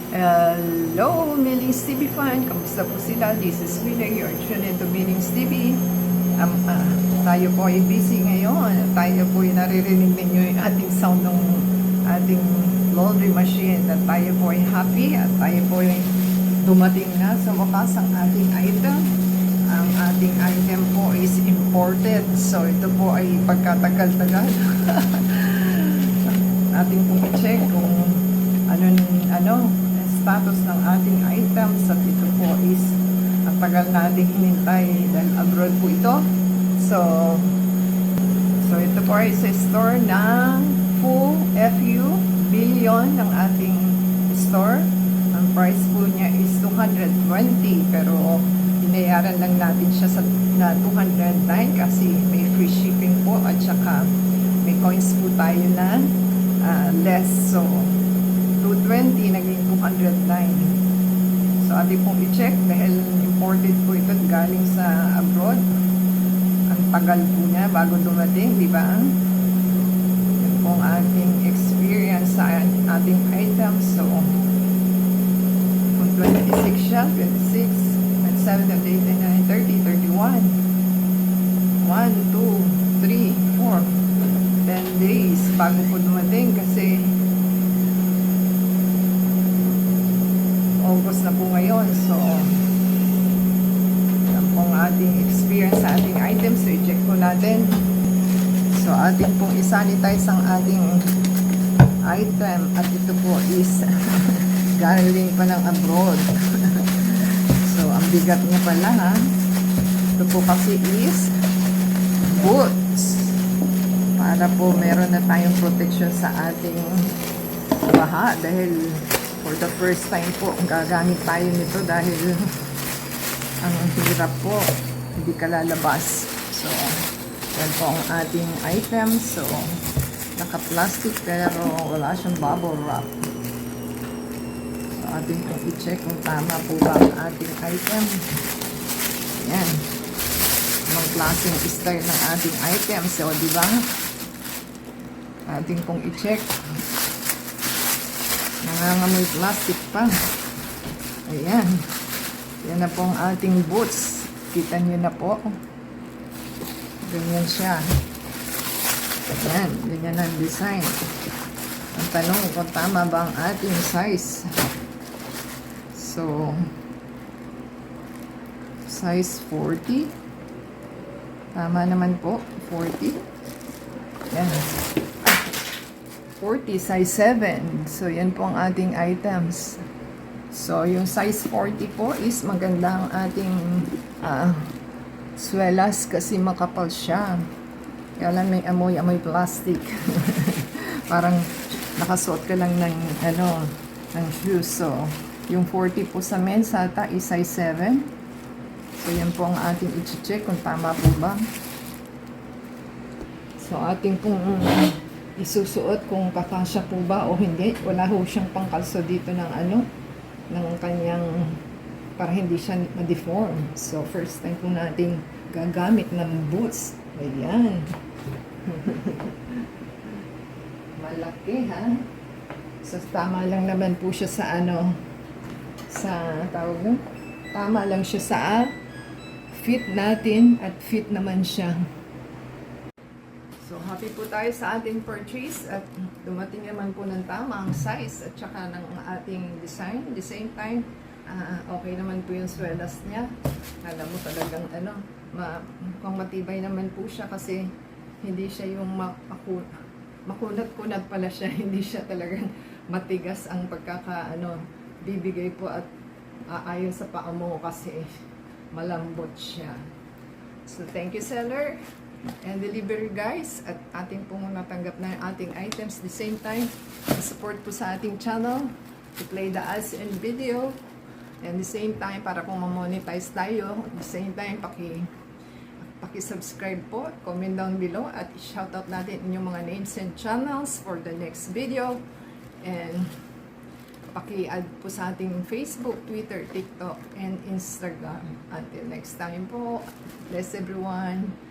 Hello, Millings TV fan. Kamusta po sila? This is Willa, your tune into Millings TV. Tayo po ay busy ngayon. Tayo po ay naririnig ninyo yung ating sound ng ating laundry machine. At tayo po ay happy at tayo po ay dumating na sa wakas ang ating item. Ang ating item po is imported. So ito po ay pagkatagal-tagal. Ating pong i-check kung ano status ng ating items at ito po is ang tagal nating hinintay dahil abroad po ito. So ito po ay sa store ng full FU billion ng ating store. Ang price po niya is 220 pero binayaran lang natin siya na 209 kasi may free shipping po at saka may coins po tayo na less. So 220 naging 209. So ating pong i-check dahil imported po ito galing sa abroad. Ang tagal po niya bago dumating, di ba? Yan po ang ating experience sa ating items. So kung 26 siya, 26 at 7 at 8 9 30 31 1, 2, 3, 4 10 days bago po dumating kasi August na po ngayon. So yan po ang ating experience sa ating items. So i-check po natin. So ating pong isanitize ang ating item at ito po is galing pa ng abroad. So ang bigat niya pala ha. Ito po kasi is boots para po meron na tayong protection sa ating baha dahil for the first time po gagamit tayo nito dahil ang hirap po, hindi ka lalabas. So yan po ang ating item. So naka-plastic pero wala siyang bubble wrap. So ating pong i-check kung tama po ba ang ating item. Yan ang klaseng style ng ating item. So diba ating pong i-check. Nangangamoy plastic pa. Ayan. Yan na po ang ating boots. Kita nyo na po. Ganyan siya. Ayan. Ganyan ang design. Ang tanong kung tama ba ang ating size. So, size 40. Tama naman po. 40. Ayan. 40, size 7. So, yan po ang ating items. So, yung size 40 po is maganda ang ating swelas kasi makapal siya. Kaya lang may amoy plastic. Parang nakasuot ka lang ng, ng shoes. So, yung 40 po sa men's ata is size 7. So, yan po ang ating i-check kung tama po ba. So, ating pong isusuot kung kakasya po ba o hindi. Wala ho siyang pangkalso dito ng ng kanyang para hindi siya ma-deform. So first time po natin gagamit ng boots. Ayan. Malaki ha. So tama lang naman po siya sa sa tawag nun. Tama lang siya sa fit natin at fit naman siya. So, happy po tayo sa ating purchase at dumating naman po ng tamang size at saka ng ating design. At the same time, okay naman po yung swelas niya. Alam mo talagang mukhang matibay naman po siya kasi hindi siya yung makunat-kunat pala siya. Hindi siya talagang matigas ang bibigay po at ayon sa paa mo kasi malambot siya. So, thank you seller and delivery guys at ating pong natanggap na yung ating items. The same time, support po sa ating channel to play the ads and video and the same time para kung ma-monetize tayo. At the same time, paki-subscribe po, comment down below at i-shoutout natin inyong mga names and channels for the next video and paki-add po sa ating Facebook, Twitter, TikTok and Instagram. Until next time po, bless everyone.